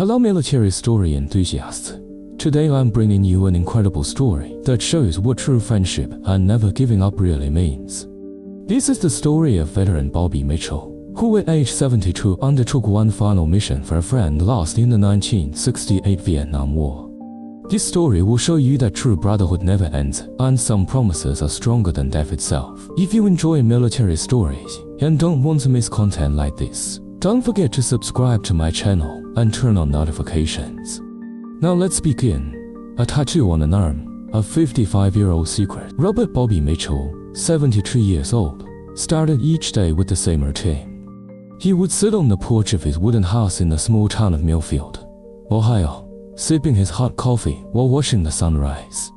Hello military story enthusiasts. Today I'm bringing you an incredible story that shows what true friendship and never giving up really means. This is the story of veteran Bobby Mitchell, who at age 72 undertook one final mission for a friend lost in the 1968 Vietnam War. This story will show you that true brotherhood never ends, and some promises are stronger than death itself. If you enjoy military stories and don't want to miss content like this, don't forget to subscribe to my channel and turn on notifications. Now let's begin. A tattoo on an arm, a 55-year-old secret. Robert Bobby Mitchell, 72 years old, started each day with the same routine. He would sit on the porch of his wooden house in the small town of Millfield, Ohio, sipping his hot coffee while watching the sunrise.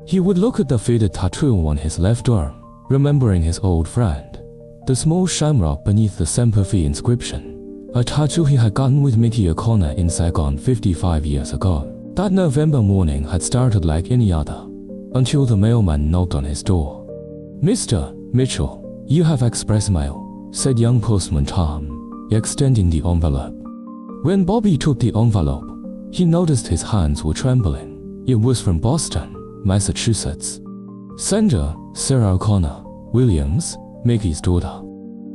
He would look at the faded tattoo on his left arm, remembering his old friend, the small shamrock beneath the Semper Fi inscription, a tattoo he had gotten with Mickey O'Connor in Saigon 55 years ago. That November morning had started like any other, until the mailman knocked on his door. "Mr. Mitchell, you have express mail," said young postman Tom, extending the envelope. When Bobby took the envelope, he noticed his hands were trembling. It was from Boston, Massachusetts. Sender, Sarah O'Connor, Williams, Mickey's daughter.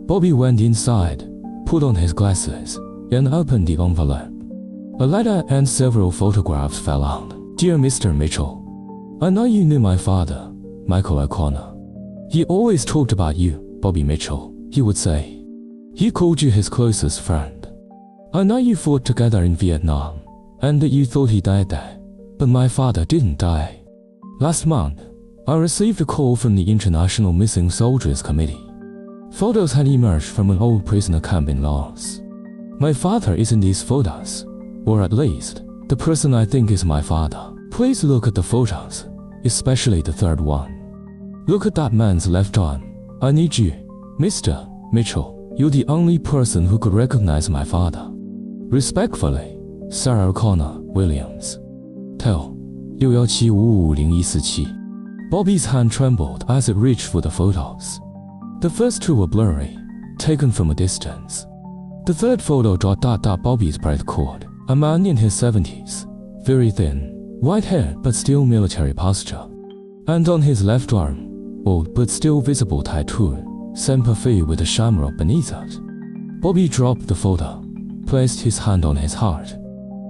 Bobby went inside, put on his glasses, and opened the envelope. A letter and several photographs fell out. "Dear Mr. Mitchell, I know you knew my father, Michael O'Connor. He always talked about you, Bobby Mitchell," he would say. "He called you his closest friend. I know you fought together in Vietnam, and that you thought he died there, but my father didn't die. Last month, I received a call from the International Missing Soldiers Committee. Photos had emerged from an old prisoner camp in Laos. My father is in these photos, or at least, the person I think is my father. Please look at the photos, especially the third one. Look at that man's left arm. I need you, Mr. Mitchell. You're the only person who could recognize my father. Respectfully, Sarah O'Connor, Williams." Tel 617550147. Bobby's hand trembled as it reached for the photos. The first two were blurry, taken from a distance. The third photo ... Bobby's breath caught. A man in his 70s, very thin, white hair but still military posture. And on his left arm, old but still visible tattoo, Semper Fi with a shamrock beneath it. Bobby dropped the photo, placed his hand on his heart.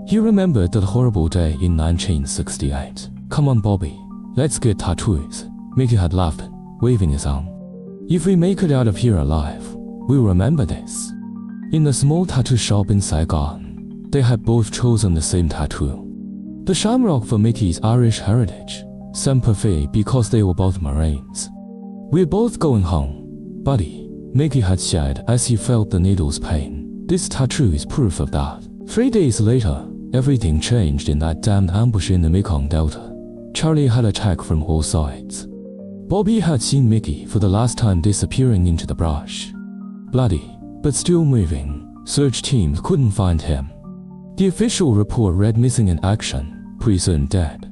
He remembered that horrible day in 1968. "Come on, Bobby, let's get tattoos," Mickey had laughed, waving his arm. "If we make it out of here alive, we'll remember this." In the small tattoo shop in Saigon, they had both chosen the same tattoo. The shamrock for Mickey's Irish heritage, Semper Fi because they were both Marines. "We're both going home, buddy," Mickey had said as he felt the needle's pain. "This tattoo is proof of that." 3 days later, everything changed in that damned ambush in the Mekong Delta. Charlie had attacked from all sides. Bobby had seen Mickey for the last time disappearing into the brush. Bloody, but still moving, search teams couldn't find him. The official report read missing in action, presumed dead.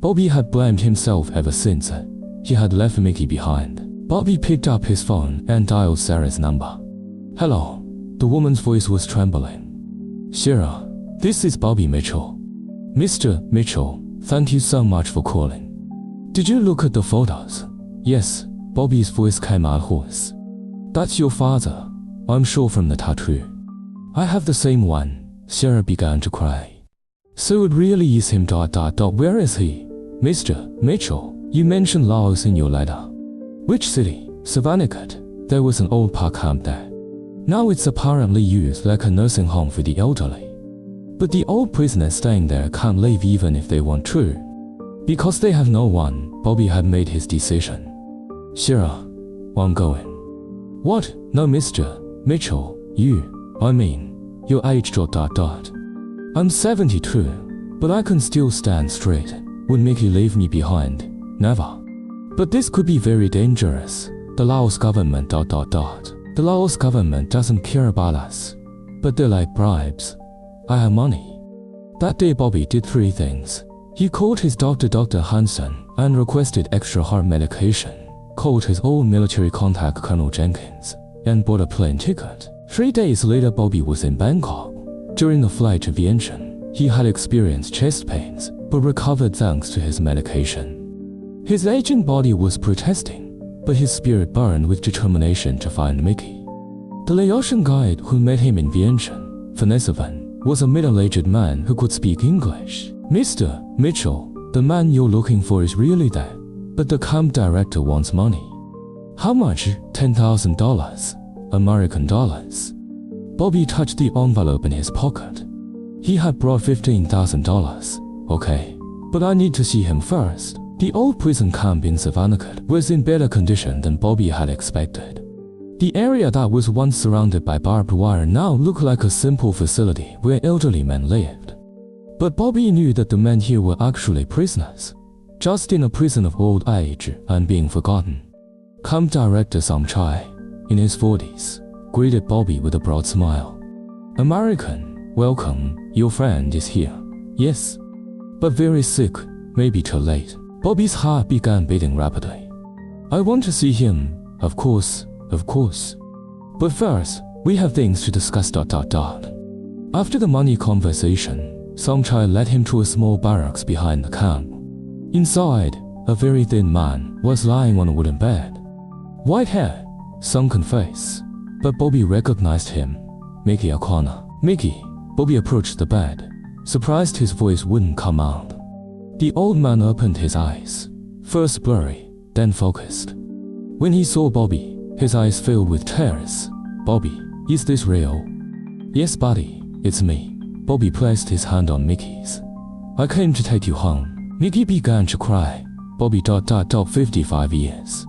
Bobby had blamed himself ever since. He had left Mickey behind. Bobby picked up his phone and dialed Sarah's number. "Hello," the woman's voice was trembling. "Sarah, this is Bobby Mitchell. Mr. Mitchell, thank you so much for calling. Did you look at the photos?" "Yes," Bobby's voice came out hoarse. "That's your father, I'm sure from the tattoo." "I have the same one." Sarah began to cry. "So it really is him. Where is he?" "Mr. Mitchell, you mentioned Laos in your letter." "Which city?" "Savannakot. There was an old park camp there. Now it's apparently used like a nursing home for the elderly. But the old prisoners staying there can't leave even if they want to. Because they have no one." Bobby had made his decision. "Sarah, I'm going." "What? No, Mr. Mitchell, your age ... "I'm 72, but I can still stand straight. Would Mickey leave me behind? Never. But this could be very dangerous. The Laos government ... The Laos government doesn't care about us, but they like bribes. I have money." That day Bobby did 3 things. He called his doctor, Dr. Hansen, and requested extra heart medication, called his old military contact Colonel Jenkins, and bought a plane ticket. 3 days later Bobby was in Bangkok. During the flight to Vientiane, he had experienced chest pains, but recovered thanks to his medication. His aging body was protesting, but his spirit burned with determination to find Mickey. The Laotian guide who met him in Vientiane, Vanessavan, was a middle-aged man who could speak English. "Mr. Mitchell, the man you're looking for is really dead, but the camp director wants money." "How much?" $10,000, American dollars. Bobby touched the envelope in his pocket. He had brought $15,000. "Okay, but I need to see him first." The old prison camp in Savannakot was in better condition than Bobby had expected. The area that was once surrounded by barbed wire now looked like a simple facility where elderly men lived. But Bobby knew that the men here were actually prisoners, just in a prison of old age and being forgotten. Camp Director Samchai, in his 40s, greeted Bobby with a broad smile. "American, welcome, your friend is here." "Yes, but very sick, maybe too late." Bobby's heart began beating rapidly. "I want to see him, of course. But first, we have things to discuss. After the money conversation, Samchai led him to a small barracks behind the camp. Inside, a very thin man was lying on a wooden bed. White hair, sunken face, but Bobby recognized him. "Mickey O'Connor." "Mickey." Bobby approached the bed, surprised his voice wouldn't come out. The old man opened his eyes, first blurry, then focused. When he saw Bobby, his eyes filled with tears. "Bobby, is this real?" "Yes, buddy, it's me." Bobby placed his hand on Mickey's. "I came to take you home." Mickey began to cry. Bobby 55 years.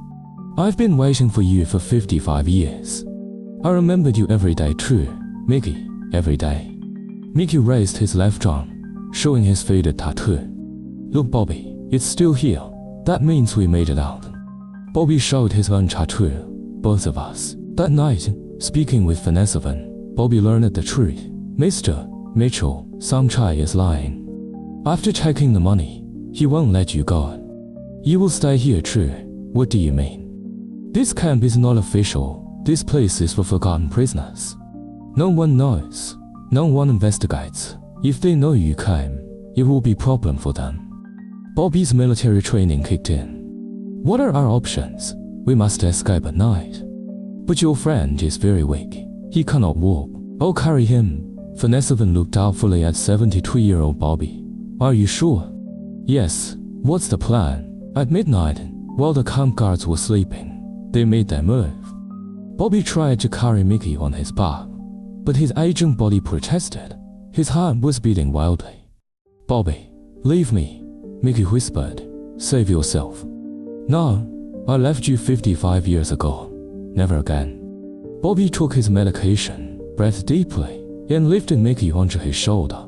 "I've been waiting for you for 55 years. I remembered you every day too, Mickey, every day." Mickey raised his left arm, showing his faded tattoo. "Look, Bobby, it's still here. That means we made it out." Bobby showed his own tattoo. "Both of us." That night, speaking with Vanessavan, Bobby learned the truth. "Mr. Mitchell, Samchai is lying. After taking the money, he won't let you go. You will stay here too." "What do you mean?" "This camp is not official. This place is for forgotten prisoners. No one knows. No one investigates. If they know you came, it will be a problem for them." Bobby's military training kicked in. "What are our options? We must escape at night." "But your friend is very weak. He cannot walk." "I'll carry him." Vanessavan looked doubtfully at 72-year-old Bobby. "Are you sure?" "Yes." "What's the plan?" At midnight, while the camp guards were sleeping, they made their move. Bobby tried to carry Mickey on his back, but his aging body protested. His heart was beating wildly. "Bobby, leave me," Mickey whispered. "Save yourself." "No, I left you 55 years ago. Never again." Bobby took his medication, breathed deeply, and lifted Mickey onto his shoulder.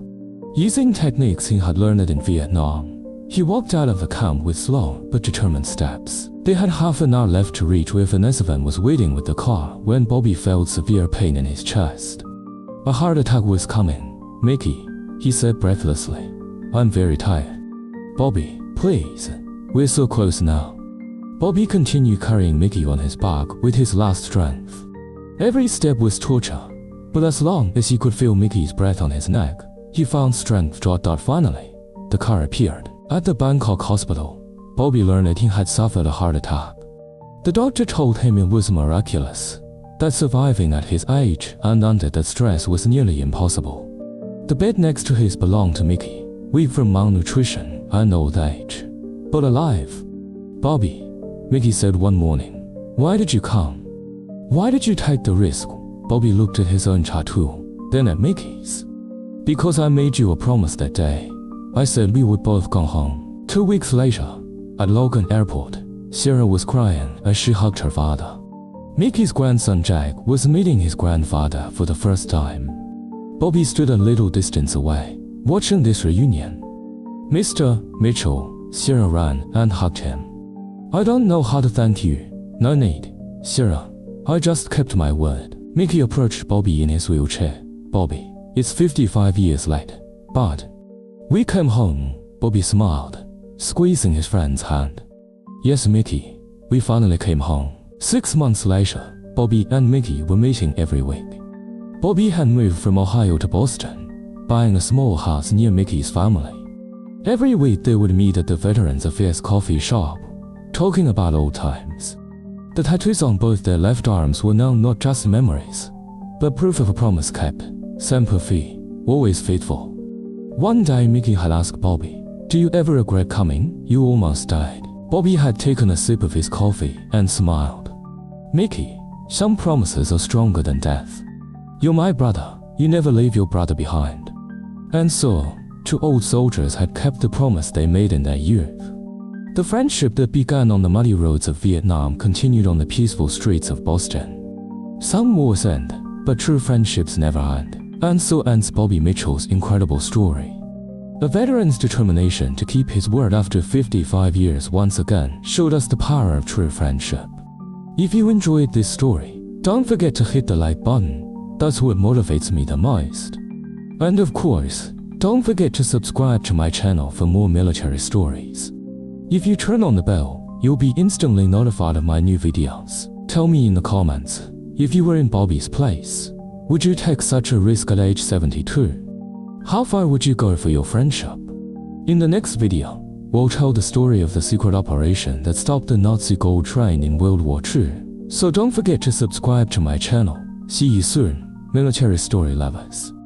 Using techniques he had learned in Vietnam, he walked out of the camp with slow but determined steps. They had half an hour left to reach where Vanessavan was waiting with the car when Bobby felt severe pain in his chest. A heart attack was coming. "Mickey," he said breathlessly, "I'm very tired." "Bobby, please. We're so close now." Bobby continued carrying Mickey on his back with his last strength. Every step was torture, but as long as he could feel Mickey's breath on his neck, he found strength. Finally, the car appeared. At the Bangkok hospital, Bobby learned that he had suffered a heart attack. The doctor told him it was miraculous, that surviving at his age and under that stress was nearly impossible. The bed next to his belonged to Mickey, weak from malnutrition and old age, but alive. "Bobby," Mickey said one morning, "why did you come? Why did you take the risk?" Bobby looked at his own tattoo, then at Mickey's. "Because I made you a promise that day. I said we would both go home." 2 weeks later, at Logan Airport, Sarah was crying as she hugged her father. Mickey's grandson Jack was meeting his grandfather for the first time. Bobby stood a little distance away, watching this reunion. "Mr. Mitchell," Sarah ran and hugged him. "I don't know how to thank you." "No need, Sarah. I just kept my word." Mickey approached Bobby in his wheelchair. "Bobby, it's 55 years late, but we came home." Bobby smiled, squeezing his friend's hand. "Yes, Mickey, we finally came home." 6 months later, Bobby and Mickey were meeting every week. Bobby had moved from Ohio to Boston, buying a small house near Mickey's family. Every week they would meet at the Veterans Affairs coffee shop, talking about old times. The tattoos on both their left arms were now not just memories, but proof of a promise kept, semper fi, always faithful. One day Mickey had asked Bobby, "Do you ever regret coming? You almost died." Bobby had taken a sip of his coffee and smiled. "Mickey, some promises are stronger than death. You're my brother, you never leave your brother behind." And so, two old soldiers had kept the promise they made in their youth. The friendship that began on the muddy roads of Vietnam continued on the peaceful streets of Boston. Some wars end, but true friendships never end. And so ends Bobby Mitchell's incredible story. A veteran's determination to keep his word after 55 years once again showed us the power of true friendship. If you enjoyed this story, don't forget to hit the like button. That's what motivates me the most. And of course, don't forget to subscribe to my channel for more military stories. If you turn on the bell, you'll be instantly notified of my new videos. Tell me in the comments, if you were in Bobby's place, would you take such a risk at age 72? How far would you go for your friendship? In the next video, we'll tell the story of the secret operation that stopped the Nazi gold train in World War II. So don't forget to subscribe to my channel. See you soon, military story lovers.